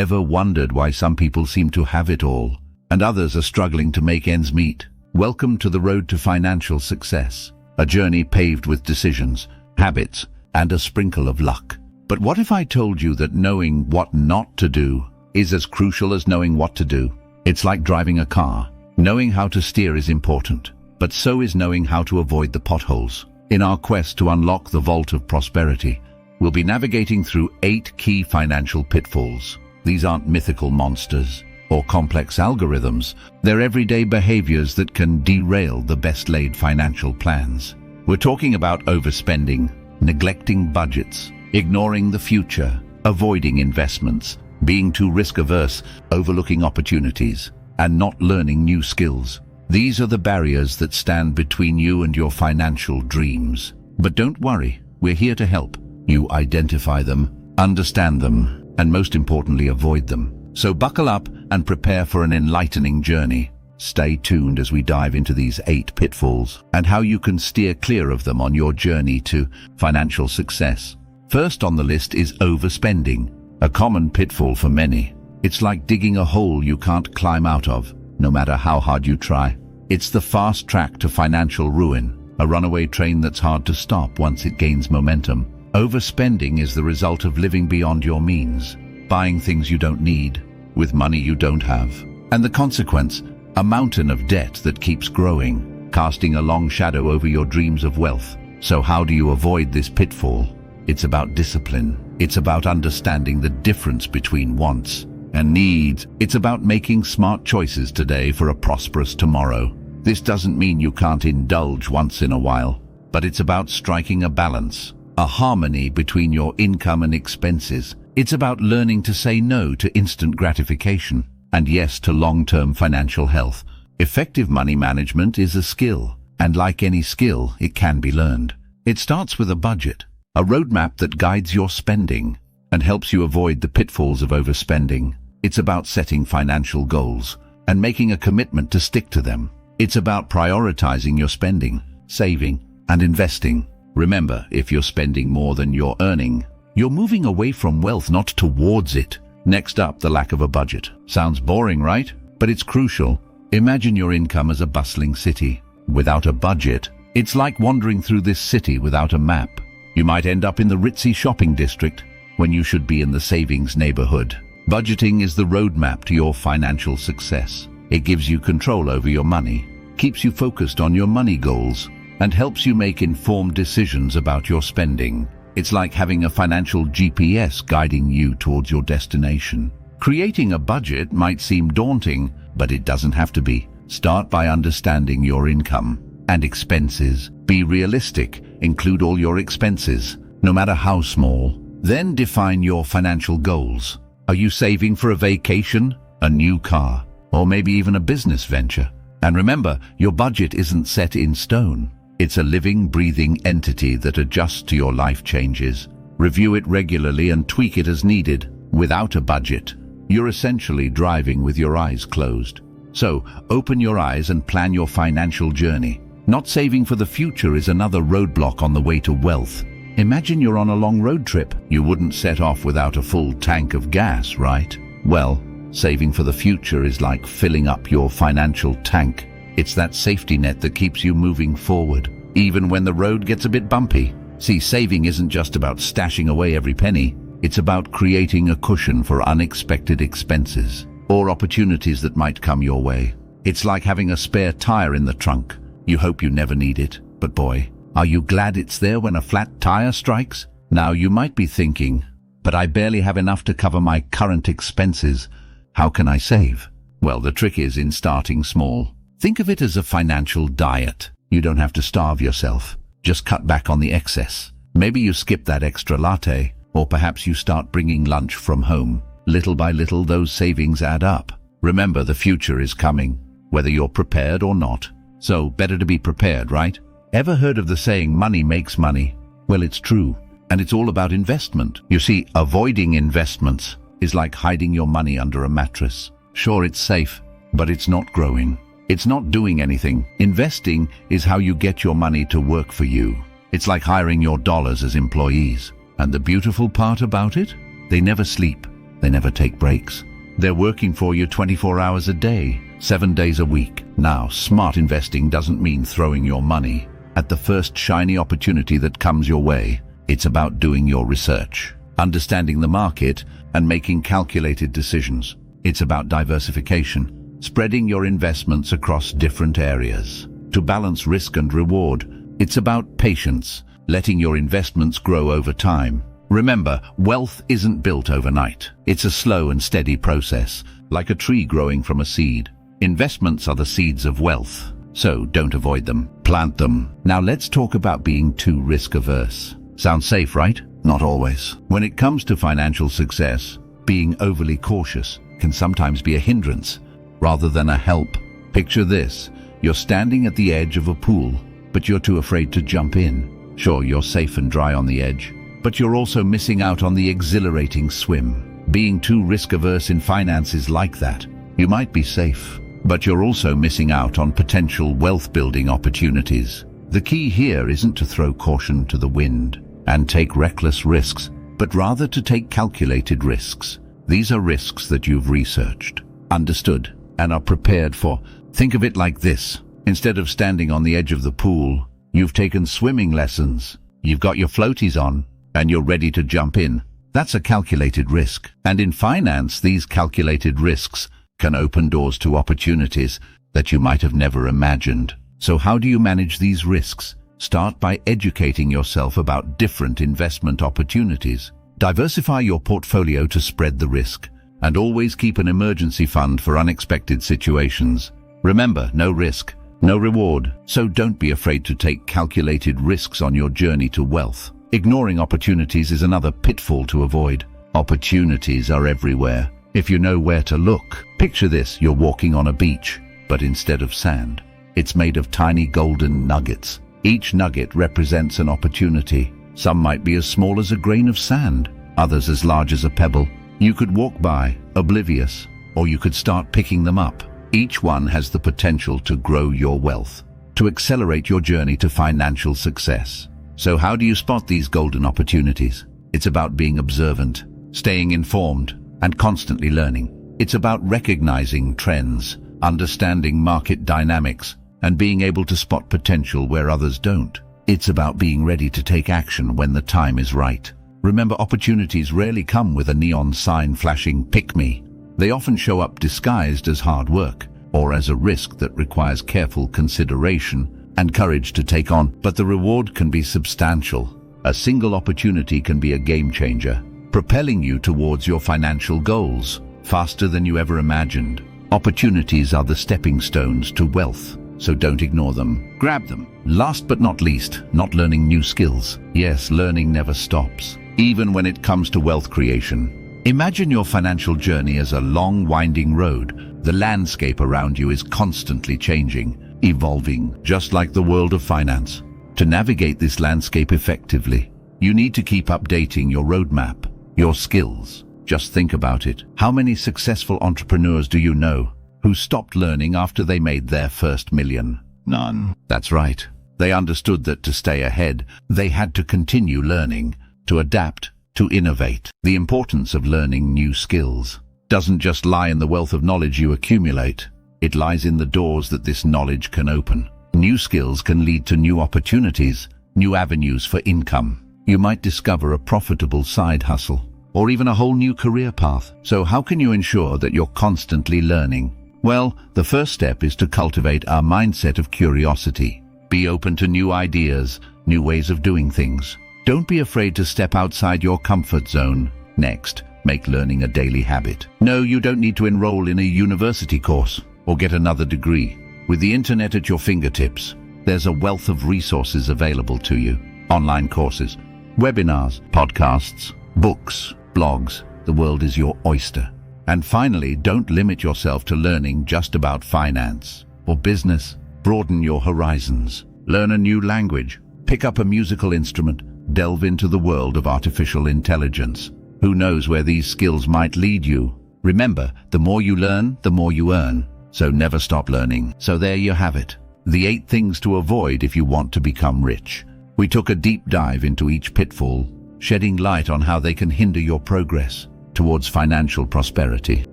Ever wondered why some people seem to have it all, and others are struggling to make ends meet? Welcome to the road to financial success, a journey paved with decisions, habits, and a sprinkle of luck. But what if I told you that knowing what not to do is as crucial as knowing what to do? It's like driving a car. Knowing how to steer is important, but so is knowing how to avoid the potholes. In our quest to unlock the vault of prosperity, we'll be navigating through 8 key financial pitfalls. These aren't mythical monsters or complex algorithms. They're everyday behaviors that can derail the best-laid financial plans. We're talking about overspending, neglecting budgets, ignoring the future, avoiding investments, being too risk-averse, overlooking opportunities, and not learning new skills. These are the barriers that stand between you and your financial dreams. But don't worry, we're here to help you identify them, understand them, and most importantly, avoid them. So buckle up and prepare for an enlightening journey. Stay tuned as we dive into these 8 pitfalls and how you can steer clear of them on your journey to financial success. First on the list is overspending, a common pitfall for many. It's like digging a hole you can't climb out of, no matter how hard you try. It's the fast track to financial ruin, a runaway train that's hard to stop once it gains momentum. Overspending is the result of living beyond your means, buying things you don't need, with money you don't have. And the consequence, a mountain of debt that keeps growing, casting a long shadow over your dreams of wealth. So how do you avoid this pitfall? It's about discipline. It's about understanding the difference between wants and needs. It's about making smart choices today for a prosperous tomorrow. This doesn't mean you can't indulge once in a while, but it's about striking a balance, a harmony between your income and expenses. It's about learning to say no to instant gratification and yes to long-term financial health. Effective money management is a skill, and like any skill, it can be learned. It starts with a budget, a roadmap that guides your spending and helps you avoid the pitfalls of overspending. It's about setting financial goals and making a commitment to stick to them. It's about prioritizing your spending, saving, and investing. Remember, if you're spending more than you're earning, you're moving away from wealth, not towards it. Next up, the lack of a budget. Sounds boring, right? But it's crucial. Imagine your income as a bustling city. Without a budget, it's like wandering through this city without a map. You might end up in the ritzy shopping district when you should be in the savings neighborhood. Budgeting is the roadmap to your financial success. It gives you control over your money, keeps you focused on your money goals, and helps you make informed decisions about your spending. It's like having a financial GPS guiding you towards your destination. Creating a budget might seem daunting, but it doesn't have to be. Start by understanding your income and expenses. Be realistic. Include all your expenses, no matter how small. Then define your financial goals. Are you saving for a vacation, a new car, or maybe even a business venture? And remember, your budget isn't set in stone. It's a living, breathing entity that adjusts to your life changes. Review it regularly and tweak it as needed. Without a budget, you're essentially driving with your eyes closed. So, open your eyes and plan your financial journey. Not saving for the future is another roadblock on the way to wealth. Imagine you're on a long road trip. You wouldn't set off without a full tank of gas, right? Well, saving for the future is like filling up your financial tank. It's that safety net that keeps you moving forward, even when the road gets a bit bumpy. See, saving isn't just about stashing away every penny. It's about creating a cushion for unexpected expenses or opportunities that might come your way. It's like having a spare tire in the trunk. You hope you never need it, but boy, are you glad it's there when a flat tire strikes? Now you might be thinking, but I barely have enough to cover my current expenses. How can I save? Well, the trick is in starting small. Think of it as a financial diet. You don't have to starve yourself. Just cut back on the excess. Maybe you skip that extra latte, or perhaps you start bringing lunch from home. Little by little, those savings add up. Remember, the future is coming, whether you're prepared or not. So, better to be prepared, right? Ever heard of the saying, money makes money? Well, it's true, and it's all about investment. You see, avoiding investments is like hiding your money under a mattress. Sure, it's safe, but it's not growing. It's not doing anything. Investing is how you get your money to work for you. It's like hiring your dollars as employees. And the beautiful part about it? They never sleep. They never take breaks. They're working for you 24 hours a day, 7 days a week. Now, smart investing doesn't mean throwing your money at the first shiny opportunity that comes your way. It's about doing your research, understanding the market, and making calculated decisions. It's about diversification, spreading your investments across different areas to balance risk and reward. It's about patience, letting your investments grow over time. Remember, wealth isn't built overnight. It's a slow and steady process, like a tree growing from a seed. Investments are the seeds of wealth, so don't avoid them, plant them. Now let's talk about being too risk-averse. Sounds safe, right? Not always. When it comes to financial success, being overly cautious can sometimes be a hindrance rather than a help. Picture this: you're standing at the edge of a pool, but you're too afraid to jump in. Sure, you're safe and dry on the edge, but you're also missing out on the exhilarating swim. Being too risk-averse in finance is like that. You might be safe, but you're also missing out on potential wealth-building opportunities. The key here isn't to throw caution to the wind and take reckless risks, but rather to take calculated risks. These are risks that you've researched, understood, and are prepared for. Think of it like this: instead of standing on the edge of the pool, you've taken swimming lessons. You've got your floaties on, and you're ready to jump in. That's a calculated risk. And in finance, these calculated risks can open doors to opportunities that you might have never imagined. So how do you manage these risks? Start by educating yourself about different investment opportunities. Diversify your portfolio to spread the risk, and always keep an emergency fund for unexpected situations. Remember, no risk, no reward, so don't be afraid to take calculated risks on your journey to wealth. Ignoring opportunities is another pitfall to avoid. Opportunities are everywhere, if you know where to look. Picture this: you're walking on a beach, but instead of sand, it's made of tiny golden nuggets. Each nugget represents an opportunity. Some might be as small as a grain of sand, others as large as a pebble. You could walk by, oblivious, or you could start picking them up. Each one has the potential to grow your wealth, to accelerate your journey to financial success. So how do you spot these golden opportunities? It's about being observant, staying informed, and constantly learning. It's about recognizing trends, understanding market dynamics, and being able to spot potential where others don't. It's about being ready to take action when the time is right. Remember, opportunities rarely come with a neon sign flashing "pick me." They often show up disguised as hard work, or as a risk that requires careful consideration and courage to take on. But the reward can be substantial. A single opportunity can be a game changer, propelling you towards your financial goals faster than you ever imagined. Opportunities are the stepping stones to wealth, so don't ignore them. Grab them. Last but not least, not learning new skills. Yes, learning never stops, even when it comes to wealth creation. Imagine your financial journey as a long, winding road. The landscape around you is constantly changing, evolving, just like the world of finance. To navigate this landscape effectively, you need to keep updating your roadmap, your skills. Just think about it. How many successful entrepreneurs do you know who stopped learning after they made their first million? None. That's right. They understood that to stay ahead, they had to continue learning, to adapt, to innovate. The importance of learning new skills doesn't just lie in the wealth of knowledge you accumulate. It lies in the doors that this knowledge can open. New skills can lead to new opportunities, new avenues for income. You might discover a profitable side hustle, or even a whole new career path. So how can you ensure that you're constantly learning? Well, the first step is to cultivate a mindset of curiosity. Be open to new ideas, new ways of doing things. Don't be afraid to step outside your comfort zone. Next, make learning a daily habit. No, you don't need to enroll in a university course or get another degree. With the internet at your fingertips, there's a wealth of resources available to you. Online courses, webinars, podcasts, books, blogs. The world is your oyster. And finally, don't limit yourself to learning just about finance or business. Broaden your horizons. Learn a new language. Pick up a musical instrument. Delve into the world of artificial intelligence. Who knows where these skills might lead you? Remember, the more you learn, the more you earn. So never stop learning. So there you have it. The 8 things to avoid if you want to become rich. We took a deep dive into each pitfall, shedding light on how they can hinder your progress. towards financial prosperity.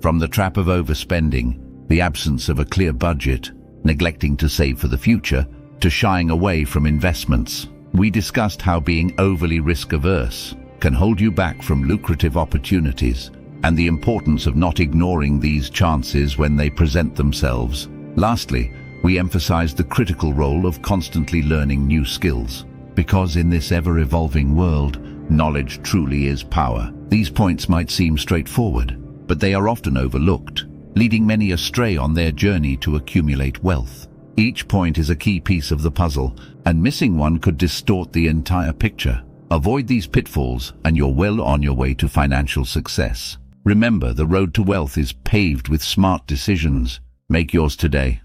From the trap of overspending, the absence of a clear budget, neglecting to save for the future, to shying away from investments, we discussed how being overly risk-averse can hold you back from lucrative opportunities and the importance of not ignoring these chances when they present themselves. Lastly, we emphasized the critical role of constantly learning new skills, because in this ever-evolving world, knowledge truly is power. These points might seem straightforward, but they are often overlooked, leading many astray on their journey to accumulate wealth. Each point is a key piece of the puzzle, and missing one could distort the entire picture. Avoid these pitfalls, and you're well on your way to financial success. Remember, the road to wealth is paved with smart decisions. Make yours today.